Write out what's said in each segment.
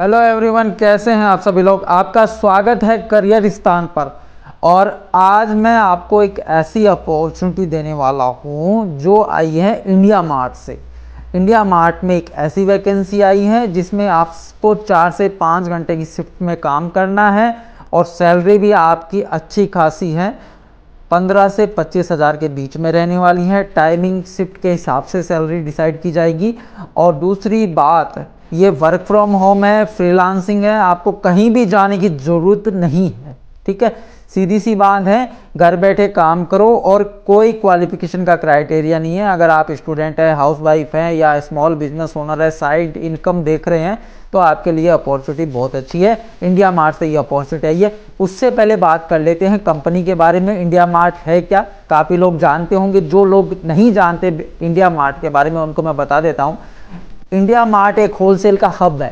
Hello everyone, कैसे हैं आप सभी लोग। आपका स्वागत है करियर स्थान पर। और आज मैं आपको एक ऐसी अपॉर्चुनिटी देने वाला हूं जो आई है इंडिया मार्ट से। इंडिया मार्ट में एक ऐसी वैकेंसी आई है जिसमें आपको 4 से 5 घंटे की शिफ्ट में काम करना है और सैलरी भी आपकी अच्छी खासी है, 15 से 25 हज़ार के बीच में रहने वाली है। टाइमिंग शिफ्ट के हिसाब से सैलरी डिसाइड की जाएगी। और दूसरी बात, ये वर्क फ्रॉम होम है, फ्रीलांसिंग है, आपको कहीं भी जाने की ज़रूरत नहीं है। ठीक है, सीधी सी बात है, घर बैठे काम करो और कोई क्वालिफिकेशन का क्राइटेरिया नहीं है। अगर आप स्टूडेंट है, हाउसवाइफ हैं या स्मॉल बिजनेस ओनर है, साइड इनकम देख रहे हैं तो आपके लिए अपॉर्चुनिटी बहुत अच्छी है। इंडिया मार्ट से ये अपॉर्चुनिटी आई है। उससे पहले बात कर लेते हैं कंपनी के बारे में। इंडिया मार्ट है क्या, काफ़ी लोग जानते होंगे। जो लोग नहीं जानते इंडिया मार्ट के बारे में उनको मैं बता देता हूँ। इंडिया मार्ट एक होलसेल का हब है,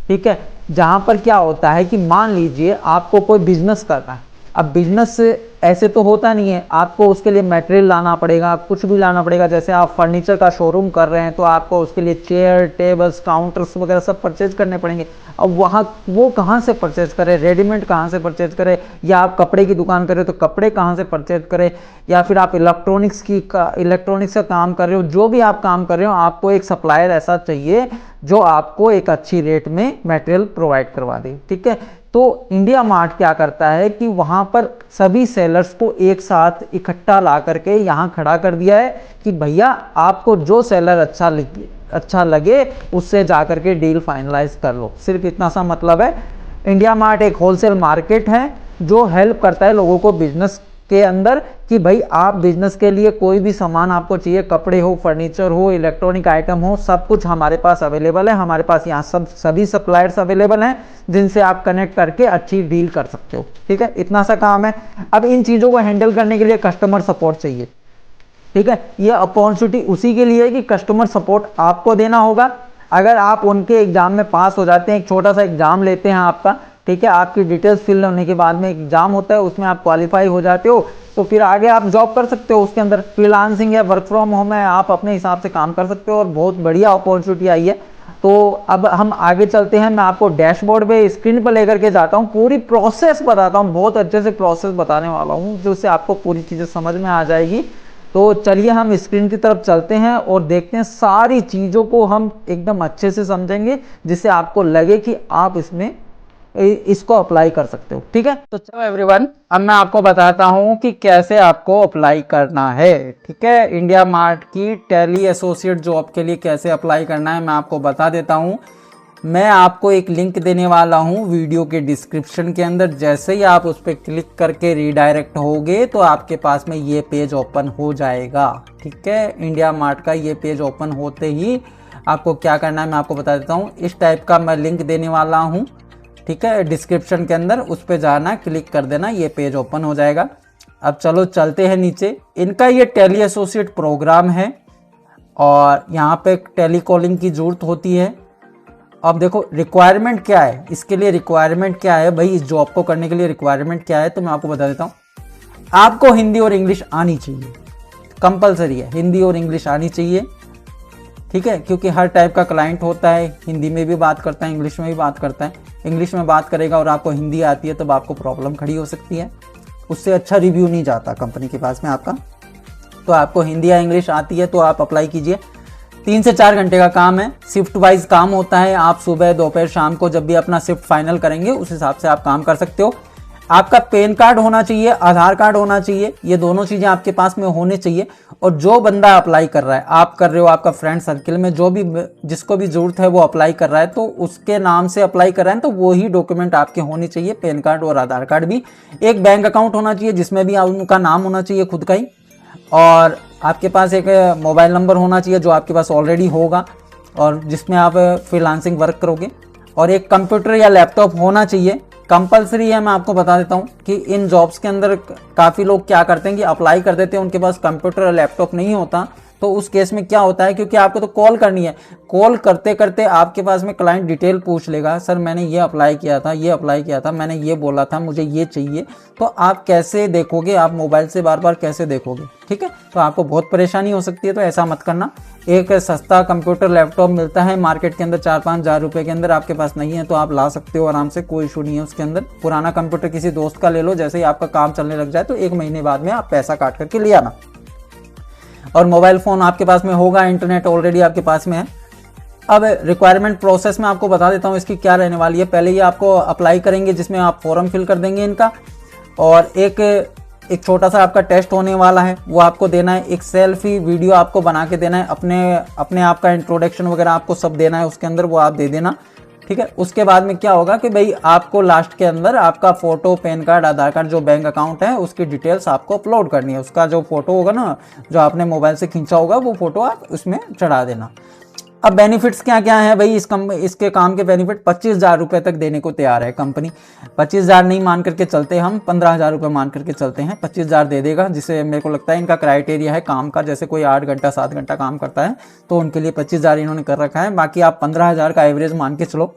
ठीक है, जहाँ पर क्या होता है कि मान लीजिए आपको कोई बिजनेस करना है। अब बिजनेस ऐसे तो होता नहीं है, आपको उसके लिए मटेरियल लाना पड़ेगा, कुछ भी लाना पड़ेगा। जैसे आप फर्नीचर का शोरूम कर रहे हैं तो आपको उसके लिए चेयर, टेबल्स, काउंटर्स वगैरह सब परचेज करने पड़ेंगे। अब वहाँ वो कहाँ से परचेज करें, रेडीमेड कहाँ से परचेज करें, या आप कपड़े की दुकान करें तो कपड़े कहाँ से परचेज करें, या फिर आप इलेक्ट्रॉनिक्स का काम कर रहे हो, जो भी आप काम कर रहे हो आपको एक सप्लायर ऐसा चाहिए जो आपको एक अच्छी रेट में मटेरियल प्रोवाइड करवा दे। ठीक है, तो इंडिया मार्ट क्या करता है कि वहाँ पर सभी सेलर्स को एक साथ इकट्ठा ला करके यहाँ खड़ा कर दिया है कि भैया आपको जो सेलर अच्छा लगे उससे जा करके डील फाइनलाइज कर लो। सिर्फ इतना सा मतलब है। इंडिया मार्ट एक होलसेल मार्केट है जो हेल्प करता है लोगों को बिजनेस के अंदर कि भाई आप बिजनेस के लिए कोई भी सामान आपको चाहिए, कपड़े हो, फर्नीचर हो, इलेक्ट्रॉनिक आइटम हो, सब कुछ हमारे पास अवेलेबल है। हमारे पास यहाँ सभी सप्लायर्स अवेलेबल हैं जिनसे आप कनेक्ट करके अच्छी डील कर सकते हो। ठीक है, इतना सा काम है। अब इन चीज़ों को हैंडल करने के लिए कस्टमर सपोर्ट चाहिए। ठीक है, ये अपॉर्चुनिटी उसी के लिए है कि कस्टमर सपोर्ट आपको देना होगा। अगर आप उनके एग्जाम में पास हो जाते हैं, एक छोटा सा एग्जाम लेते हैं आपका, ठीक है, आपकी डिटेल्स फिल होने के बाद में एग्जाम होता है, उसमें आप क्वालिफाई हो जाते हो तो फिर आगे आप जॉब कर सकते हो। उसके अंदर फ्रीलांसिंग है, वर्क फ्रॉम होम है, आप अपने हिसाब से काम कर सकते हो और बहुत बढ़िया अपॉर्चुनिटी आई है। तो अब हम आगे चलते हैं। मैं आपको डैशबोर्ड पे स्क्रीन पर लेकर के जाता हूँ, पूरी प्रोसेस बताता हूँ, बहुत अच्छे से प्रोसेस बताने वाला हूँ जिससे आपको पूरी चीज़ें समझ में आ जाएगी। तो चलिए हम स्क्रीन की तरफ चलते हैं और देखते हैं। सारी चीज़ों को हम एकदम अच्छे से समझेंगे जिससे आपको लगे कि आप इसको अप्लाई कर सकते हो। ठीक है, तो चलो एवरीवन, अब मैं आपको बताता हूं कि कैसे आपको अप्लाई करना है। ठीक है, इंडिया मार्ट की टैली एसोसिएट जॉब के लिए कैसे अप्लाई करना है मैं आपको बता देता हूं। मैं आपको एक लिंक देने वाला हूं वीडियो के डिस्क्रिप्शन के अंदर। जैसे ही आप उस पर क्लिक करके रिडायरेक्ट होगे तो आपके पास में ये पेज ओपन हो जाएगा। ठीक है, इंडिया मार्ट का ये पेज ओपन होते ही आपको क्या करना है मैं आपको बता देता हूँ। इस टाइप का मैं लिंक देने वाला हूँ, ठीक है, डिस्क्रिप्शन के अंदर। उस पर जाना, क्लिक कर देना, ये पेज ओपन हो जाएगा। अब चलो चलते हैं नीचे। इनका ये टैली एसोसिएट प्रोग्राम है और यहाँ पे टेली कॉलिंग की जरूरत होती है। अब देखो रिक्वायरमेंट क्या है, इसके लिए रिक्वायरमेंट क्या है भाई, इस जॉब को करने के लिए रिक्वायरमेंट क्या है तो मैं आपको बता देता हूँ। आपको हिंदी और इंग्लिश आनी चाहिए, कंपलसरी है, हिंदी और इंग्लिश आनी चाहिए। ठीक है, क्योंकि हर टाइप का क्लाइंट होता है, हिंदी में भी बात करता है, इंग्लिश में भी बात करता है। इंग्लिश में बात करेगा और आपको हिंदी आती है तब आपको प्रॉब्लम खड़ी हो सकती है, उससे अच्छा रिव्यू नहीं जाता कंपनी के पास में आपका। तो आपको हिंदी या इंग्लिश आती है तो आप अप्लाई कीजिए। 3 से 4 घंटे का काम है, शिफ्ट वाइज काम होता है। आप सुबह, दोपहर, शाम को जब भी अपना शिफ्ट फाइनल करेंगे उस हिसाब से आप काम कर सकते हो। आपका पैन कार्ड होना चाहिए, आधार कार्ड होना चाहिए, ये दोनों चीज़ें आपके पास में होने चाहिए। और जो बंदा अप्लाई कर रहा है, आप कर रहे हो, आपका फ्रेंड सर्किल में जो भी जिसको भी जरूरत है वो अप्लाई कर रहा है तो उसके नाम से अप्लाई कर रहा है तो वही डॉक्यूमेंट आपके होने चाहिए, पैन कार्ड और आधार कार्ड भी। एक बैंक अकाउंट होना चाहिए जिसमें भी उनका नाम होना चाहिए खुद का ही। और आपके पास एक मोबाइल नंबर होना चाहिए जो आपके पास ऑलरेडी होगा और जिसमें आप फ्रीलांसिंग वर्क करोगे। और एक कंप्यूटर या लैपटॉप होना चाहिए, कंपलसरी है। मैं आपको बता देता हूँ कि इन जॉब्स के अंदर काफ़ी लोग क्या करते हैं कि अप्लाई कर देते हैं, उनके पास कंप्यूटर या लैपटॉप नहीं होता। तो उस केस में क्या होता है, क्योंकि आपको तो कॉल करनी है, कॉल करते करते आपके पास में क्लाइंट डिटेल पूछ लेगा, सर मैंने ये अप्लाई किया था, ये अप्लाई किया था, मैंने ये बोला था, मुझे ये चाहिए। तो आप कैसे देखोगे, आप मोबाइल से बार बार कैसे देखोगे। ठीक है, तो आपको बहुत परेशानी हो सकती है, तो ऐसा मत करना। एक सस्ता कंप्यूटर लैपटॉप मिलता है मार्केट के अंदर 4-5 हज़ार रुपये के अंदर, आपके पास नहीं है तो आप ला सकते हो आराम से, कोई इशू नहीं है उसके अंदर। पुराना कंप्यूटर किसी दोस्त का ले लो, जैसे ही आपका काम चलने लग जाए तो 1 महीने बाद में आप पैसा काट करके ले आना। और मोबाइल फ़ोन आपके पास में होगा, इंटरनेट ऑलरेडी आपके पास में है। अब रिक्वायरमेंट प्रोसेस में आपको बता देता हूँ इसकी क्या रहने वाली है। पहले ये आपको अप्लाई करेंगे जिसमें आप फॉर्म फिल कर देंगे इनका, और एक छोटा सा आपका टेस्ट होने वाला है, वो आपको देना है। एक सेल्फी वीडियो आपको बना के देना है, अपने आप का इंट्रोडक्शन वगैरह आपको सब देना है उसके अंदर, वो आप दे देना, ठीक है। उसके बाद में क्या होगा कि भाई आपको लास्ट के अंदर आपका फोटो, पैन कार्ड, आधार कार्ड, जो बैंक अकाउंट है उसकी डिटेल्स आपको अपलोड करनी है। उसका जो फोटो होगा ना, जो आपने मोबाइल से खींचा होगा, वो फोटो आप उसमें चढ़ा देना। अब बेनिफिट्स क्या क्या है भाई, इसके काम के बेनिफिट 25,000 रुपये तक देने को तैयार है कंपनी। 25,000 नहीं मान करके चलते हम, 15,000 रुपये मान करके चलते हैं। 25,000 दे देगा, जिसे मेरे को लगता है इनका क्राइटेरिया है काम का, जैसे कोई 8 घंटा 7 घंटा काम करता है तो उनके लिए 25,000 इन्होंने कर रखा है। बाकी आप 15,000 का एवरेज मान के चलो।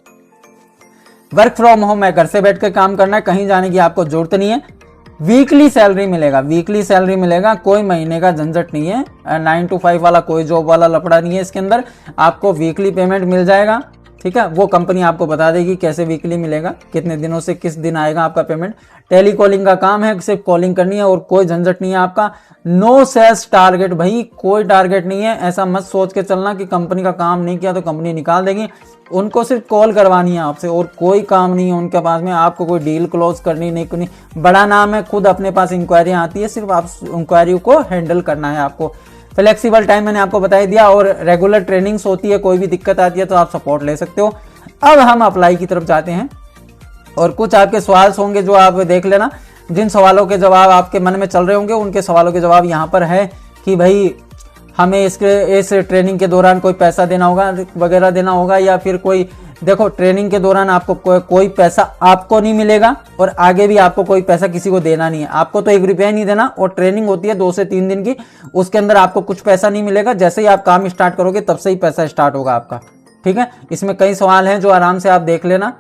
वर्क फ्रॉम होम है, घर से बैठ कर काम करना है, कहीं जाने की आपको जरूरत नहीं है। वीकली सैलरी मिलेगा, वीकली सैलरी मिलेगा, कोई महीने का झंझट नहीं है। 9 to 5 वाला कोई जॉब वाला लफड़ा नहीं है इसके अंदर, आपको वीकली पेमेंट मिल जाएगा, ठीक है। वो कंपनी आपको बता देगी कैसे वीकली मिलेगा, कितने दिनों से किस दिन आएगा आपका पेमेंट। टेली कॉलिंग का काम है, सिर्फ कॉलिंग करनी है और कोई झंझट नहीं है आपका। नो सेल्स टारगेट, भाई कोई टारगेट नहीं है। ऐसा मत सोच के चलना कि कंपनी का काम नहीं किया तो कंपनी निकाल देगी। उनको सिर्फ कॉल करवानी है आपसे और कोई काम नहीं है उनके पास में, आपको कोई डील क्लोज करनी नहीं करनी। बड़ा नाम है, खुद अपने पास इंक्वायरी आती है, सिर्फ आप इंक्वायरी को हैंडल करना है आपको। फ्लेक्सिबल टाइम मैंने आपको बता दिया, और रेगुलर ट्रेनिंग्स होती है, कोई भी दिक्कत आती है तो आप सपोर्ट ले सकते हो। अब हम अप्लाई की तरफ जाते हैं, और कुछ आपके सवाल होंगे जो आप देख लेना। जिन सवालों के जवाब आपके मन में चल रहे होंगे उनके सवालों के जवाब यहाँ पर है कि भाई हमें इस ट्रेनिंग के दौरान कोई पैसा देना होगा वगैरह देना होगा, या फिर कोई, देखो ट्रेनिंग के दौरान आपको कोई पैसा आपको नहीं मिलेगा, और आगे भी आपको कोई पैसा किसी को देना नहीं है। आपको तो 1 रुपया नहीं देना, और ट्रेनिंग होती है 2 से 3 दिन की, उसके अंदर आपको कुछ पैसा नहीं मिलेगा। जैसे ही आप काम स्टार्ट करोगे तब से ही पैसा स्टार्ट होगा आपका, ठीक है। इसमें कई सवाल हैं जो आराम से आप देख लेना,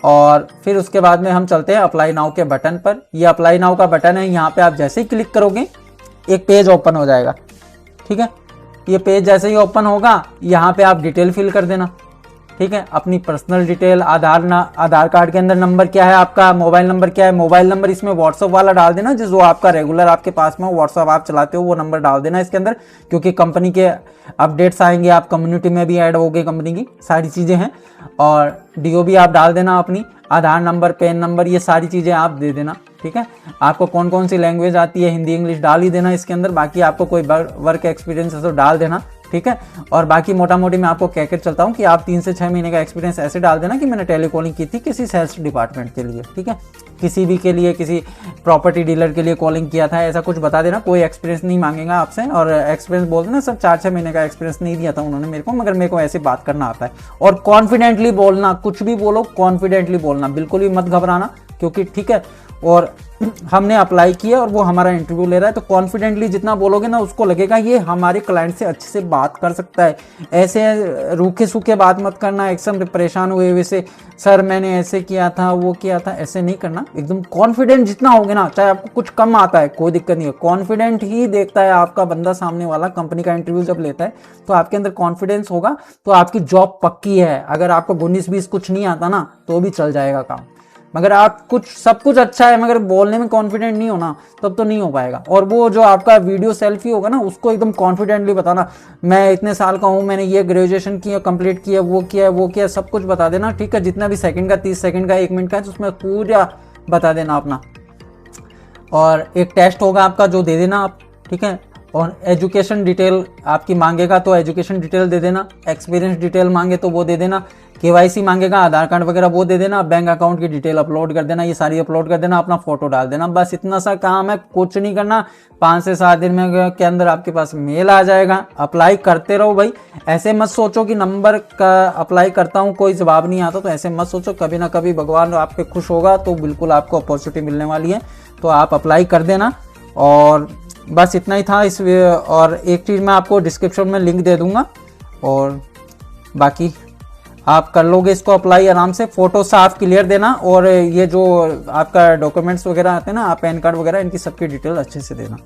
और फिर उसके बाद में हम चलते हैं अप्लाई नाउ के बटन पर। ये अप्लाई नाउ का बटन है, यहाँ पे आप जैसे ही क्लिक करोगे एक पेज ओपन हो जाएगा, ठीक है। ये पेज जैसे ही ओपन होगा, यहाँ पे आप डिटेल फिल कर देना, ठीक है। अपनी पर्सनल डिटेल, आधार कार्ड के अंदर नंबर क्या है आपका, मोबाइल नंबर क्या है, मोबाइल नंबर इसमें व्हाट्सअप वाला डाल देना, जो आपका रेगुलर आपके पास में व्हाट्सअप आप चलाते हो, वो नंबर डाल देना इसके अंदर, क्योंकि कंपनी के अपडेट्स आएंगे, आप कम्युनिटी में भी ऐड होगे, कंपनी की सारी चीज़ें हैं। और डीओ भी आप डाल देना अपनी, आधार नंबर, पैन नंबर, ये सारी चीज़ें आप दे देना, ठीक है। आपको कौन कौन सी लैंग्वेज आती है, हिंदी इंग्लिश डाल ही देना इसके अंदर। बाकी आपको कोई वर्क एक्सपीरियंस है तो डाल देना, ठीक है। और बाकी मोटा मोटी मैं आपको कह कर चलता हूँ कि आप 3 से 6 महीने का एक्सपीरियंस ऐसे डाल देना कि मैंने टेलीकॉलिंग की थी किसी सेल्स डिपार्टमेंट के लिए, ठीक है। किसी भी के लिए, किसी प्रॉपर्टी डीलर के लिए कॉलिंग किया था, ऐसा कुछ बता देना। कोई एक्सपीरियंस नहीं मांगेगा आपसे, और एक्सपीरियंस बोल देना सब 4-6 महीने का एक्सपीरियंस नहीं दिया था उन्होंने मेरे को, मगर मेरे को ऐसे बात करना आता है। और कॉन्फिडेंटली बोलना, कुछ भी बोलो कॉन्फिडेंटली बोलना, बिल्कुल भी मत घबराना, क्योंकि ठीक है। और हमने अप्लाई किया और वो हमारा इंटरव्यू ले रहा है, तो कॉन्फिडेंटली जितना बोलोगे ना, उसको लगेगा ये हमारे क्लाइंट से अच्छे से बात कर सकता है। ऐसे रूखे सूखे बात मत करना, एकदम परेशान हुए वैसे, सर मैंने ऐसे किया था, वो किया था, ऐसे नहीं करना। एकदम कॉन्फिडेंट जितना होगे ना, चाहे आपको कुछ कम आता है कोई दिक्कत नहीं है, कॉन्फिडेंट ही देखता है आपका बंदा सामने वाला। कंपनी का इंटरव्यू जब लेता है तो आपके अंदर कॉन्फिडेंस होगा तो आपकी जॉब पक्की है। अगर आपको 19-20 कुछ नहीं आता ना तो भी चल जाएगा काम, मगर आप सब कुछ अच्छा है मगर बोलने में कॉन्फिडेंट नहीं होना, तब तो नहीं हो पाएगा। और वो जो आपका वीडियो सेल्फी होगा ना, उसको एकदम कॉन्फिडेंटली बताना, मैं इतने साल का हूँ, मैंने ये ग्रेजुएशन किया, कंप्लीट किया, वो किया, सब कुछ बता देना, ठीक है। जितना भी सेकंड का, 30 सेकंड का, 1 मिनट का है, तो उसमें पूरा बता देना अपना। और एक टेस्ट होगा आपका जो दे देना आप, ठीक है। और एजुकेशन डिटेल आपकी मांगेगा तो एजुकेशन डिटेल दे देना, एक्सपीरियंस डिटेल मांगे तो वो दे देना, केवाईसी मांगेगा, आधार कार्ड वगैरह वो दे देना, बैंक अकाउंट की डिटेल अपलोड कर देना, ये सारी अपलोड कर देना, अपना फोटो डाल देना, बस इतना सा काम है, कुछ नहीं करना। 5 से 7 दिन में के अंदर आपके पास मेल आ जाएगा। अप्लाई करते रहो भाई, ऐसे मत सोचो कि नंबर का अप्लाई करता हूँ कोई जवाब नहीं आता, तो ऐसे मत सोचो। कभी ना कभी भगवान आप पे खुश होगा तो बिल्कुल आपको अपॉर्चुनिटी मिलने वाली है, तो आप अप्लाई कर देना। और बस इतना ही था इस। और एक चीज़ मैं आपको डिस्क्रिप्शन में लिंक दे दूंगा, और बाकी आप कर लोगे इसको अप्लाई आराम से। फोटो साफ क्लियर देना, और ये जो आपका डॉक्यूमेंट्स वगैरह आते हैं ना, आप पैन कार्ड वगैरह, इनकी सबकी डिटेल अच्छे से देना।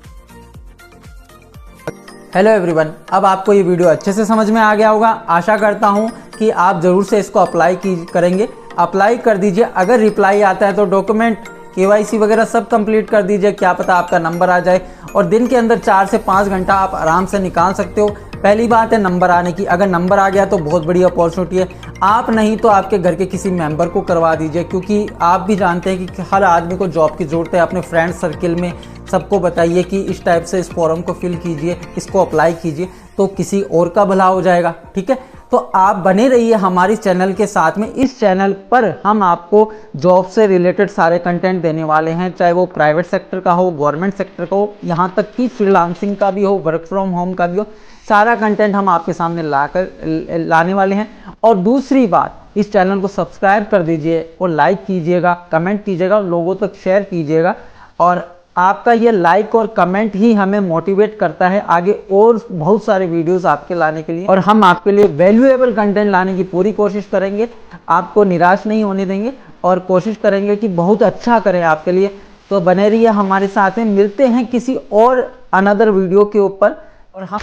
हेलो एवरीवन, अब आपको ये वीडियो अच्छे से समझ में आ गया होगा। आशा करता हूँ कि आप ज़रूर से इसको अप्लाई करेंगे। अप्लाई कर दीजिए। अगर रिप्लाई आता है तो डॉक्यूमेंट KYC वगैरह सब कंप्लीट कर दीजिए। क्या पता आपका नंबर आ जाए और दिन के अंदर 4 से 5 घंटा आप आराम से निकाल सकते हो। पहली बात है नंबर आने की। अगर नंबर आ गया तो बहुत बड़ी अपॉर्चुनिटी है। आप नहीं तो आपके घर के किसी मेंबर को करवा दीजिए, क्योंकि आप भी जानते हैं कि हर आदमी को जॉब की ज़रूरत है। अपने फ्रेंड सर्किल में सबको बताइए कि इस टाइप से इस फॉर्म को फिल कीजिए, इसको अप्लाई कीजिए, तो किसी और का भला हो जाएगा। ठीक है, तो आप बने रहिए हमारी चैनल के साथ में। इस चैनल पर हम आपको जॉब से रिलेटेड सारे कंटेंट देने वाले हैं, चाहे वो प्राइवेट सेक्टर का हो, गवर्नमेंट सेक्टर का हो, यहाँ तक कि फ्रीलांसिंग का भी हो, वर्क फ्रॉम होम का भी हो। सारा कंटेंट हम आपके सामने लाने वाले हैं। और दूसरी बात, इस चैनल को सब्सक्राइब कर दीजिए और लाइक कीजिएगा, कमेंट कीजिएगा, लोगों तक शेयर कीजिएगा। और आपका ये लाइक और कमेंट ही हमें मोटिवेट करता है आगे और बहुत सारे वीडियोस आपके लाने के लिए, और हम आपके लिए वैल्यूएबल कंटेंट लाने की पूरी कोशिश करेंगे। आपको निराश नहीं होने देंगे और कोशिश करेंगे कि बहुत अच्छा करें आपके लिए। तो बने रहिए हमारे साथ में। मिलते हैं किसी और अनदर वीडियो के ऊपर। और हम